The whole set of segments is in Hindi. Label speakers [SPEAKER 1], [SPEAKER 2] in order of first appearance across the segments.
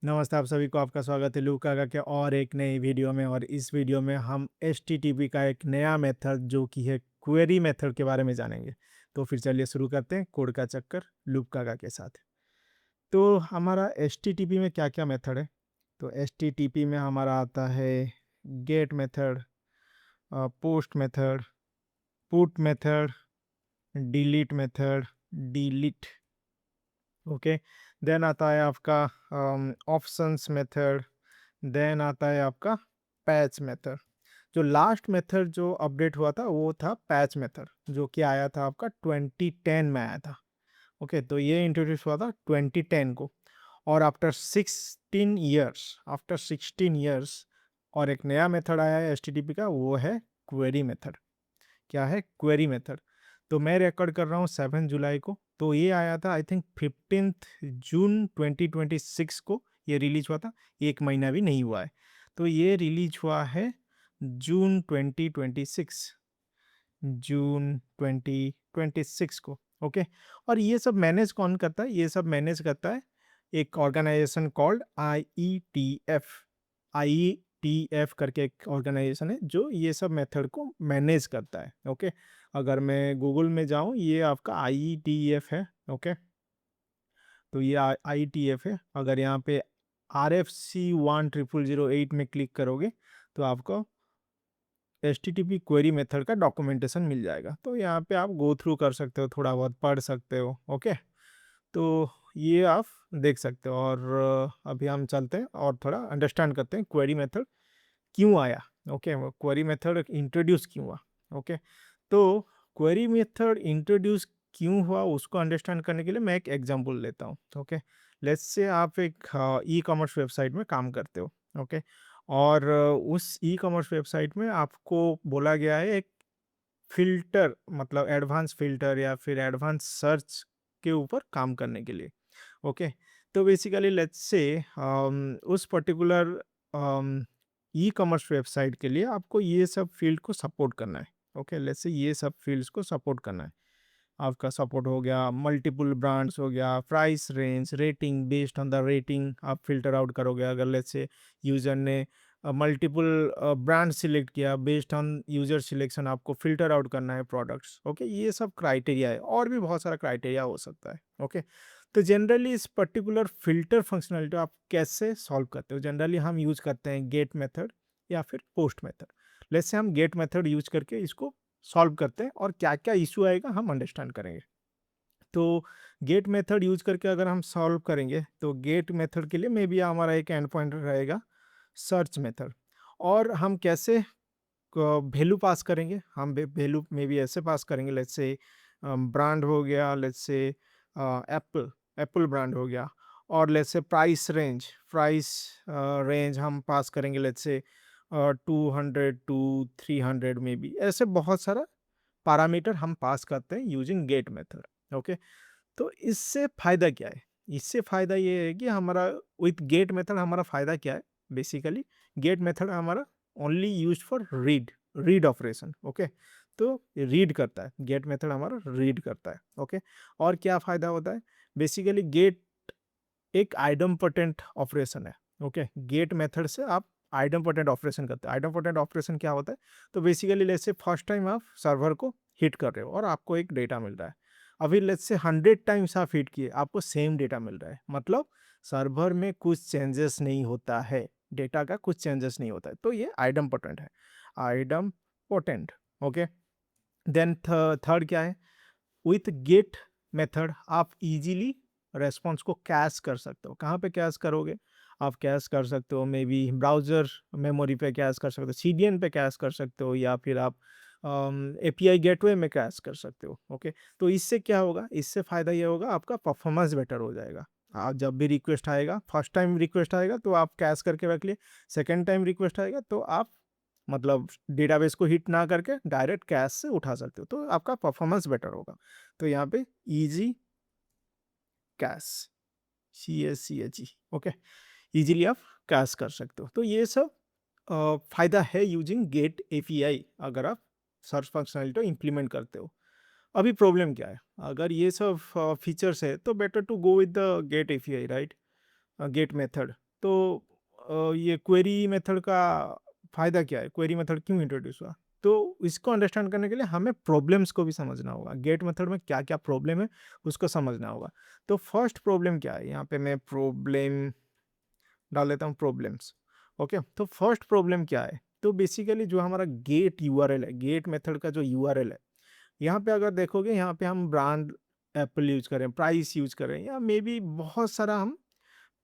[SPEAKER 1] नमस्ते आप सभी को, आपका स्वागत है लूकागा के और एक नई वीडियो में। और इस वीडियो में हम एचटीटीपी का एक नया मेथड जो कि है क्वेरी मेथड के बारे में जानेंगे। तो फिर चलिए शुरू करते हैं कोड का चक्कर लूकागा के साथ। तो हमारा एचटीटीपी में क्या क्या मेथड है? तो एचटीटीपी में हमारा आता है get method, post method, put method, delete method, delete, okay. Then आता है आपका ऑप्शंस मेथड, देन आता है आपका पैच मेथड। जो लास्ट मेथड जो अपडेट हुआ था वो था पैच मेथड, जो कि आया था आपका 2010 में आया था। ओके, तो ये इंट्रोड्यूस हुआ था 2010 को। और आफ्टर 16 ईयर्स और एक नया मेथड आया है एचटीटीपी का, वो है क्वेरी मेथड। क्या है? Query method. तो मैं रिकॉर्ड कर रहा हूँ 7 जुलाई को, तो ये आया था आई थिंक 15 जून 2026 को ये रिलीज हुआ था। एक महीना भी नहीं हुआ है, तो ये रिलीज हुआ है जून 2026, जून 2026 को। ओके। और ये सब मैनेज कौन करता है? ये सब मैनेज करता है एक ऑर्गेनाइजेशन कॉल्ड IETF। IETF करके एक ऑर्गेनाइजेशन है जो ये सब मेथड को मैनेज करता है। ओके। अगर मैं गूगल में जाऊं, ये आपका IETF है। ओके, तो ये IETF है। अगर यहाँ पे RFC 10008 में क्लिक करोगे तो आपको HTTP क्वेरी मेथड का डॉक्यूमेंटेशन मिल जाएगा। तो यहाँ पे आप गो थ्रू कर सकते हो, थोड़ा बहुत पढ़ सकते हो। ओके, तो ये आप देख सकते हो। और अभी हम चलते हैं और थोड़ा अंडरस्टैंड करते हैं क्वेरी मेथड क्यों आया। ओके, वो क्वेरी मेथड इंट्रोड्यूस क्यों हुआ। ओके, तो क्वेरी मेथड इंट्रोड्यूस क्यों हुआ उसको अंडरस्टैंड करने के लिए मैं एक एग्जांपल लेता हूँ। ओके, लेट्स से आप एक ई कॉमर्स वेबसाइट में काम करते हो। ओके, और उस ई कॉमर्स वेबसाइट में आपको बोला गया है एक फ़िल्टर, मतलब एडवांस फ़िल्टर या फिर एडवांस सर्च के ऊपर काम करने के लिए। ओके, तो बेसिकली लेट्स से उस पर्टिकुलर ई कॉमर्स वेबसाइट के लिए आपको ये सब फ़ील्ड को सपोर्ट करना है। ओके, लेट्स से ये सब फ़ील्ड्स को सपोर्ट करना है। आपका सपोर्ट हो गया, मल्टीपल ब्रांड्स हो गया, price range, rating, based on the rating आप फ़िल्टर आउट करोगे। अगर लेट्स से यूज़र ने मल्टीपल ब्रांड सिलेक्ट किया, बेस्ड ऑन यूज़र सिलेक्शन आपको फ़िल्टर आउट करना है प्रोडक्ट्स। ओके, ये सब क्राइटेरिया है, और भी बहुत सारा क्राइटेरिया हो सकता है। ओके, तो जनरली इस पर्टिकुलर फ़िल्टर फंक्शनैलिटी आप कैसे सॉल्व करते हो? जनरली हम यूज़ करते हैं गेट मेथड या फिर पोस्ट मेथड। लेट्स से हम गेट मेथड यूज़ करके इसको सॉल्व करते हैं और क्या-क्या इश्यू आएगा हम अंडरस्टैंड करेंगे। तो गेट मेथड यूज़ करके अगर हम सॉल्व करेंगे तो गेट मेथड के लिए मे बी हमारा एक एंड पॉइंट रहेगा सर्च मेथड। और हम कैसे वैल्यू पास करेंगे? हम वैल्यू मे बी ऐसे पास करेंगे, लेट्स से ब्रांड हो गया, let's say Apple, Apple brand हो गया। और लेट्स से प्राइस रेंज हम पास करेंगे, लेट्स से 200 टू 300 में भी। ऐसे बहुत सारा पैरामीटर हम पास करते हैं यूजिंग गेट मेथड। ओके, तो इससे फ़ायदा क्या है? इससे फ़ायदा ये है कि हमारा विथ गेट मेथड हमारा फ़ायदा क्या है? बेसिकली गेट मेथड हमारा only used for read operation. Okay, तो रीड करता है, गेट मेथड हमारा रीड करता है। ओके, और क्या फ़ायदा होता है? बेसिकली गेट एक आइडम्पोटेंट ऑपरेशन है। ओके, गेट मेथड से आप आइडम्पोटेंट ऑपरेशन करते हैं। आइडम्पोटेंट ऑपरेशन क्या होता है? तो basically let's say first time आप सर्वर को हिट कर रहे हो और आपको एक डेटा मिल रहा है। अभी लेट्स से 100 टाइम्स आप हिट किए, आपको सेम डेटा मिल रहा है। मतलब सर्वर में कुछ चेंजेस नहीं होता है, डेटा का कुछ चेंजेस नहीं होता है। तो ये आइडम्पोटेंट है, आइडम्पोटेंट। ओके, देन थर्ड क्या है? विथ गेट मेथड आप इजीली रेस्पॉन्स को कैश कर सकते हो। कहाँ पे कैश करोगे? आप कैश कर सकते हो मे बी ब्राउज़र मेमोरी पे कैश कर सकते हो, CDN पे कैश कर सकते हो, या फिर आप API गेटवे में कैश कर सकते हो। ओके, तो इससे क्या होगा? इससे फ़ायदा ये होगा आपका परफॉर्मेंस बेटर हो जाएगा। आप जब भी रिक्वेस्ट आएगा, फर्स्ट टाइम रिक्वेस्ट आएगा तो आप कैश करके रख लिए, सेकंड टाइम रिक्वेस्ट आएगा तो आप मतलब डेटाबेस को हिट ना करके डायरेक्ट कैश से उठा सकते हो, तो आपका परफॉर्मेंस बेटर होगा। तो यहाँ पे easy cash, CACHE। Okay, easily आप कैश कर सकते हो। तो ये सब फायदा है यूजिंग गेट API अगर आप सर्च फंक्शनलिटी इंप्लीमेंट करते हो। अभी प्रॉब्लम क्या है? अगर ये सब फीचर्स है तो better to go with the get API, right? Get method. तो ये क्वेरी मेथड का फ़ायदा क्या है? क्वेरी मेथड क्यों इंट्रोड्यूस हुआ? तो इसको अंडरस्टैंड करने के लिए हमें प्रॉब्लम्स को भी समझना होगा। गेट मेथड में क्या-क्या प्रॉब्लम है, उसको समझना होगा। तो फर्स्ट प्रॉब्लम क्या है? यहाँ पे मैं प्रॉब्लम डाल देता हूँ प्रॉब्लम्स। ओके, तो फर्स्ट प्रॉब्लम क्या है? तो बेसिकली जो हमारा गेट यूआरएल है, गेट मेथड का जो यूआरएल है, यहाँ पे अगर देखोगे यहाँ पे हम ब्रांड एप्पल यूज़ करें, प्राइस यूज़ करें या मे बी बहुत सारा हम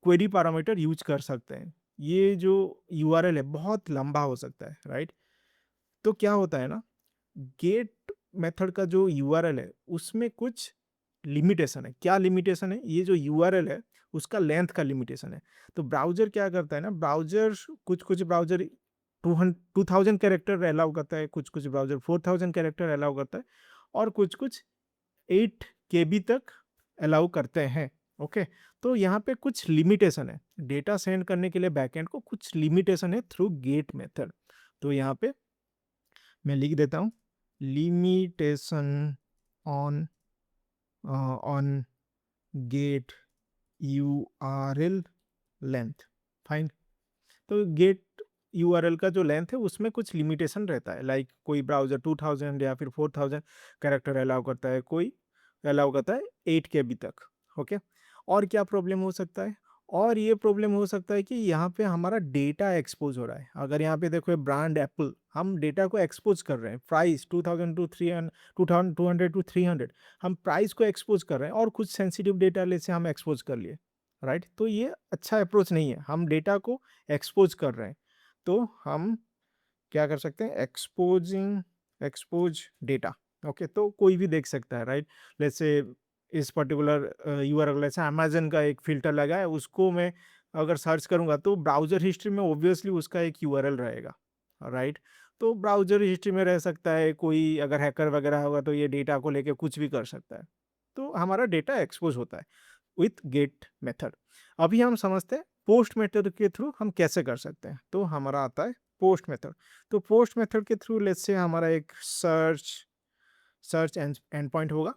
[SPEAKER 1] क्वेरी पैरामीटर यूज़ कर सकते हैं। ये जो यूआरएल है बहुत लंबा हो सकता है, राइट? तो क्या होता है ना, गेट मेथड का जो यूआरएल है उसमें कुछ लिमिटेशन है। क्या लिमिटेशन है? ये जो यूआरएल है उसका लेंथ का लिमिटेशन है। तो ब्राउज़र क्या करता है ना, ब्राउज़र कुछ-कुछ ब्राउज़र 2000 कैरेक्टर अलाउ करता है, कुछ-कुछ ब्राउज़र 4000 कैरेक्टर अलाउ करता है और कुछ-कुछ 8 केबी तक अलाउ करते हैं। ओके, तो यहाँ पे कुछ लिमिटेशन है। डेटा सेंड करने के लिए बैकएंड को कुछ लिमिटेशन है थ्रू गेट मेथड। तो यहाँ पे मैं लिख देता हूँ limitation on on get URL length. Fine. तो गेट यूआरएल का जो लेंथ है उसमें कुछ लिमिटेशन रहता है, लाइक कोई ब्राउज़र 2000 या फिर 4000 कैरेक्टर अलाउ करता है, कोई अलाउ करता है 8 केबी तक। ओके, और क्या प्रॉब्लम हो सकता है? और ये प्रॉब्लम हो सकता है कि यहाँ पे हमारा डेटा एक्सपोज हो रहा है। अगर यहाँ पे देखो ब्रांड एप्पल, हम डेटा को एक्सपोज कर रहे हैं, प्राइस 2000 टू 300 2200 टू 300, हम प्राइस को एक्सपोज कर रहे हैं और कुछ सेंसिटिव डेटा ले से हम एक्सपोज कर लिए, राइट? तो ये अच्छा अप्रोच नहीं है। हम डेटा को एक्सपोज कर रहे हैं, तो हम क्या कर सकते हैं? Expose data. ओके, तो कोई भी देख सकता है, राइट? लेट्स से इस पर्टिकुलर यूआरएल, जैसे अमेजन का एक फिल्टर लगा है, उसको मैं अगर सर्च करूंगा तो ब्राउज़र हिस्ट्री में ऑब्वियसली उसका एक यूआरएल रहेगा, राइट? तो ब्राउज़र हिस्ट्री में रह सकता है, कोई अगर हैकर वगैरह होगा तो ये डेटा को लेके कुछ भी कर सकता है। तो हमारा डेटा एक्सपोज होता है विथ गेट मेथड। अभी हम समझते हैं पोस्ट मेथड के थ्रू हम कैसे कर सकते हैं। तो हमारा आता है पोस्ट मेथड। तो पोस्ट मेथड के थ्रू लेट्स से हमारा एक सर्च एंड पॉइंट होगा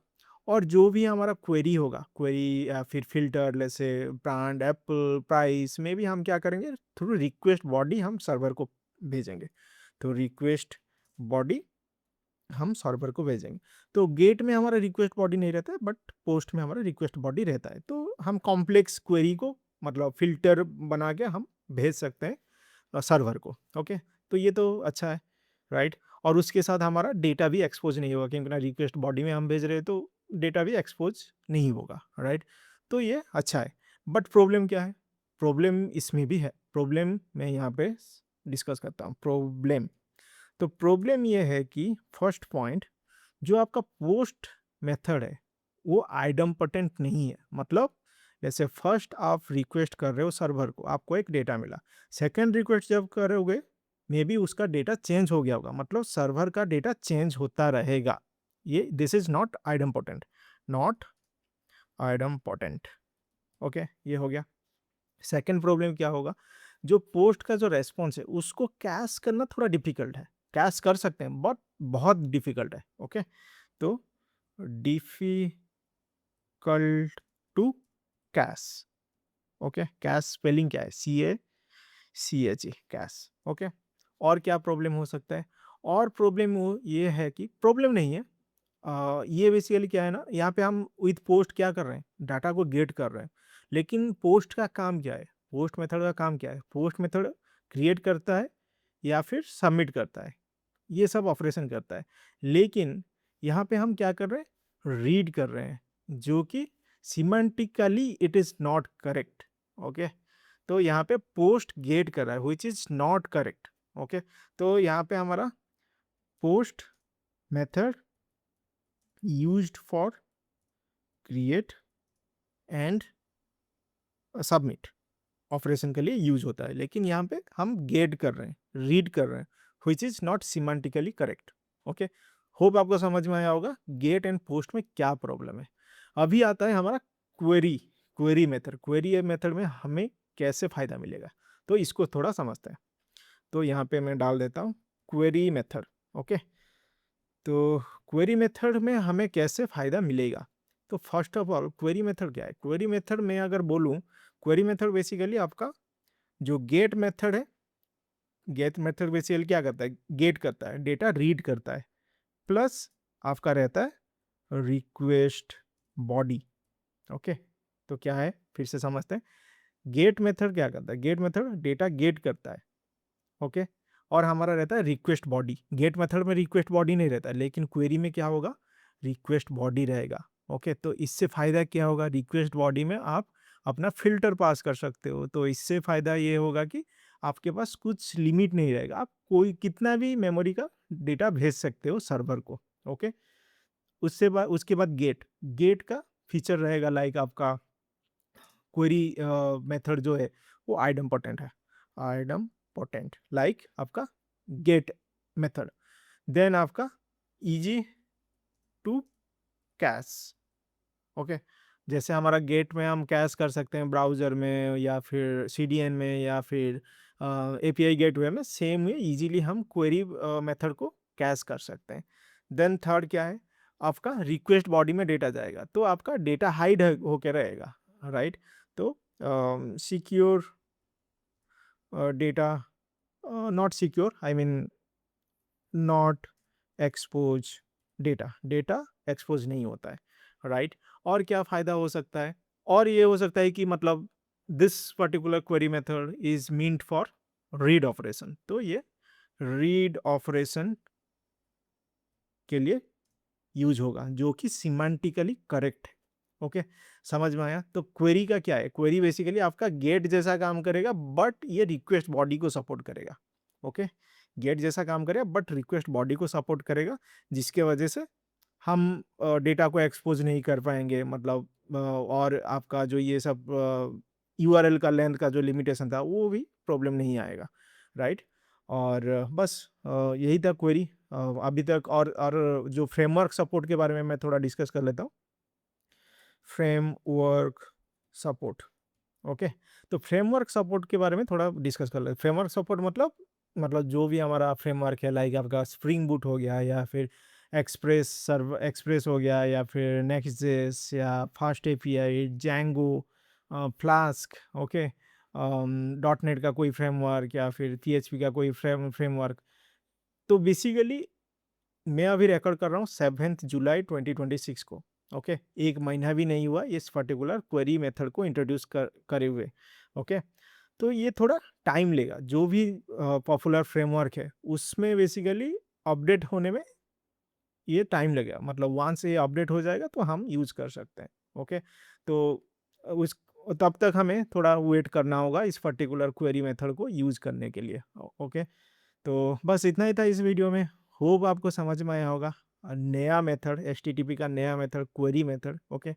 [SPEAKER 1] और जो भी हमारा क्वेरी होगा, क्वेरी या फिर फिल्टर, जैसे ब्रांड एप्पल प्राइस में भी हम क्या करेंगे, थ्रू रिक्वेस्ट बॉडी हम सर्वर को भेजेंगे। तो रिक्वेस्ट बॉडी हम सर्वर को भेजेंगे। तो गेट में हमारा रिक्वेस्ट बॉडी नहीं रहता है, बट पोस्ट में हमारा रिक्वेस्ट बॉडी रहता है। तो हम कॉम्प्लेक्स क्वेरी को मतलब फिल्टर बना के हम भेज सकते हैं सर्वर को। ओके, तो ये तो अच्छा है, राइट? और उसके साथ हमारा डेटा भी एक्सपोज नहीं होगा, क्योंकि ना रिक्वेस्ट बॉडी में हम भेज रहे हैं तो डेटा भी एक्सपोज नहीं होगा, राइट? तो ये अच्छा है। बट प्रॉब्लम क्या है? प्रॉब्लम इसमें भी है। प्रॉब्लम मैं यहाँ पे डिस्कस करता हूँ। प्रॉब्लम, तो प्रॉब्लम ये है कि फर्स्ट पॉइंट, जो आपका पोस्ट मेथड है वो आइडम्पोटेंट नहीं है। मतलब जैसे फर्स्ट आप रिक्वेस्ट कर रहे हो सर्वर को, आपको एक डेटा मिला। सेकंड रिक्वेस्ट जब करोगे, मे बी उसका डेटा चेंज हो गया होगा, मतलब सर्वर का डेटा चेंज होता रहेगा। ये this is not idempotent, not idempotent. Okay, ये हो गया। सेकंड प्रॉब्लम क्या होगा? जो पोस्ट का जो रेस्पॉन्स है उसको कैश करना थोड़ा डिफिकल्ट है। कैश कर सकते हैं बट बहुत डिफिकल्ट है। ओके, तो difficult to cache. Okay, cache spelling क्या है? CACHE, cash. ओके, और क्या प्रॉब्लम हो सकता है? और प्रॉब्लम ये है कि प्रॉब्लम नहीं है, ये बेसिकली क्या है ना, यहाँ पे हम विथ पोस्ट क्या कर रहे हैं? डाटा को गेट कर रहे हैं। लेकिन पोस्ट का काम क्या है? पोस्ट मेथड का काम क्या है? पोस्ट मेथड क्रिएट करता है या फिर सबमिट करता है, ये सब ऑपरेशन करता है। लेकिन यहाँ पे हम क्या कर रहे हैं? रीड कर रहे हैं, जो कि semantically it is not correct. Okay, तो यहाँ पे पोस्ट गेट कर रहा है which is not correct. Okay, तो यहाँ पे हमारा post method used for create and submit operation के लिए यूज होता है, लेकिन यहाँ पे हम गेट कर रहे हैं, रीड कर रहे हैं, which is not semantically correct. Okay, hope आपको समझ में आया होगा गेट एंड पोस्ट में क्या प्रॉब्लम है। अभी आता है हमारा query query method. Query method में हमें कैसे फ़ायदा मिलेगा, तो इसको थोड़ा समझते हैं। तो यहाँ पे मैं डाल देता हूँ क्वेरी मेथड। ओके, तो क्वेरी मेथड में हमें कैसे फ़ायदा मिलेगा? तो first of all query method क्या है? क्वेरी मेथड में अगर बोलूँ, क्वेरी मेथड बेसिकली आपका जो गेट मेथड है, गेट मेथड बेसिकली क्या करता है, गेट करता है, डेटा रीड करता है, प्लस आपका रहता है रिक्वेस्ट बॉडी। ओके, तो क्या है फिर से समझते हैं। गेट मेथड क्या करता है, गेट मेथड डेटा गेट करता है, ओके, और हमारा रहता है रिक्वेस्ट बॉडी। गेट मेथड में रिक्वेस्ट बॉडी नहीं रहता है, लेकिन क्वेरी में क्या होगा, रिक्वेस्ट बॉडी रहेगा। ओके, तो इससे फ़ायदा क्या होगा, रिक्वेस्ट बॉडी में आप अपना फ़िल्टर पास कर सकते हो। तो इससे फ़ायदा ये होगा कि आपके पास कुछ लिमिट नहीं रहेगा, आप कोई कितना भी मेमोरी का डेटा भेज सकते हो सर्वर को। ओके, उसके बाद गेट, गेट का फीचर रहेगा लाइक आपका क्वेरी मेथड जो है वो आइडम्पोटेंट है, आइडम्पोटेंट लाइक आपका गेट मेथड। देन आपका इजी टू कैश। ओके, जैसे हमारा गेट में हम कैश कर सकते हैं ब्राउज़र में या फिर सीडीएन में या फिर एपीआई गेटवे में, सेम वे इजीली हम क्वेरी मेथड को कैश कर सकते हैं। देन थर्ड क्या है, आपका रिक्वेस्ट बॉडी में डेटा जाएगा, तो आपका डेटा हाइड होके रहेगा, राइट। तो secure data, not secure, I mean not expose data, data expose नहीं होता है, राइट। और क्या फ़ायदा हो सकता है, और ये हो सकता है कि मतलब this particular query method is meant for read operation, तो ये रीड ऑपरेशन के लिए यूज होगा, जो कि सिमेंटिकली करेक्ट है। ओके, समझ में आया। तो क्वेरी का क्या है, क्वेरी बेसिकली आपका गेट जैसा काम करेगा, बट ये रिक्वेस्ट बॉडी को सपोर्ट करेगा। ओके, गेट जैसा काम करेगा बट रिक्वेस्ट बॉडी को सपोर्ट करेगा, जिसके वजह से हम डेटा को एक्सपोज नहीं कर पाएंगे, मतलब और आपका जो ये सब यूआरएल का लेंथ का जो लिमिटेशन था वो भी प्रॉब्लम नहीं आएगा, राइट। और बस यही था क्वेरी अभी तक। और जो फ्रेमवर्क सपोर्ट के बारे में मैं थोड़ा डिस्कस कर लेता हूँ। फ्रेमवर्क सपोर्ट, ओके, तो फ्रेमवर्क सपोर्ट के बारे में थोड़ा डिस्कस कर लेते। फ्रेमवर्क सपोर्ट मतलब जो भी हमारा फ्रेमवर्क है, लाइक आपका स्प्रिंग बूट हो गया या फिर एक्सप्रेस हो गया या फिर नेक्स्ट.जेएस या fast API, Django, flask, okay, dot net का कोई फ्रेमवर्क या फिर पीएचपी का कोई फ्रेमवर्क। तो बेसिकली मैं अभी रिकॉर्ड कर रहा हूँ 7 जुलाई 2026 को। ओके, एक महीना भी नहीं हुआ इस पर्टिकुलर क्वेरी मेथड को इंट्रोड्यूस करे हुए। ओके, तो ये थोड़ा टाइम लेगा, जो भी पॉपुलर फ्रेमवर्क है उसमें बेसिकली अपडेट होने में ये टाइम लगेगा, मतलब वहाँ से ये अपडेट हो जाएगा तो हम यूज़ कर सकते हैं। ओके, तो उस तब तक हमें थोड़ा वेट करना होगा इस पर्टिकुलर क्वेरी मेथड को यूज़ करने के लिए। ओके, तो बस इतना ही था इस वीडियो में। होप आपको समझ में आया होगा। नया मेथड, एचटीटीपी का नया मेथड, क्वेरी मेथड। ओके,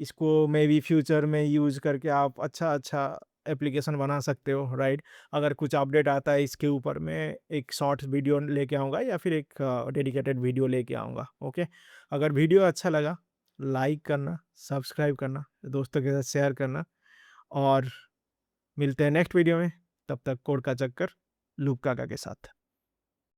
[SPEAKER 1] इसको मे बी फ्यूचर में यूज़ करके आप अच्छा एप्लीकेशन बना सकते हो, राइट। अगर कुछ अपडेट आता है इसके ऊपर, मैं एक शॉर्ट वीडियो लेके आऊँगा या फिर एक डेडिकेटेड वीडियो लेके आऊँगा। ओके, अगर वीडियो अच्छा लगा लाइक करना, सब्सक्राइब करना, दोस्तों के साथ शेयर करना, और मिलते हैं नेक्स्ट वीडियो में। तब तक कोड का चक्कर लूप काका के साथ।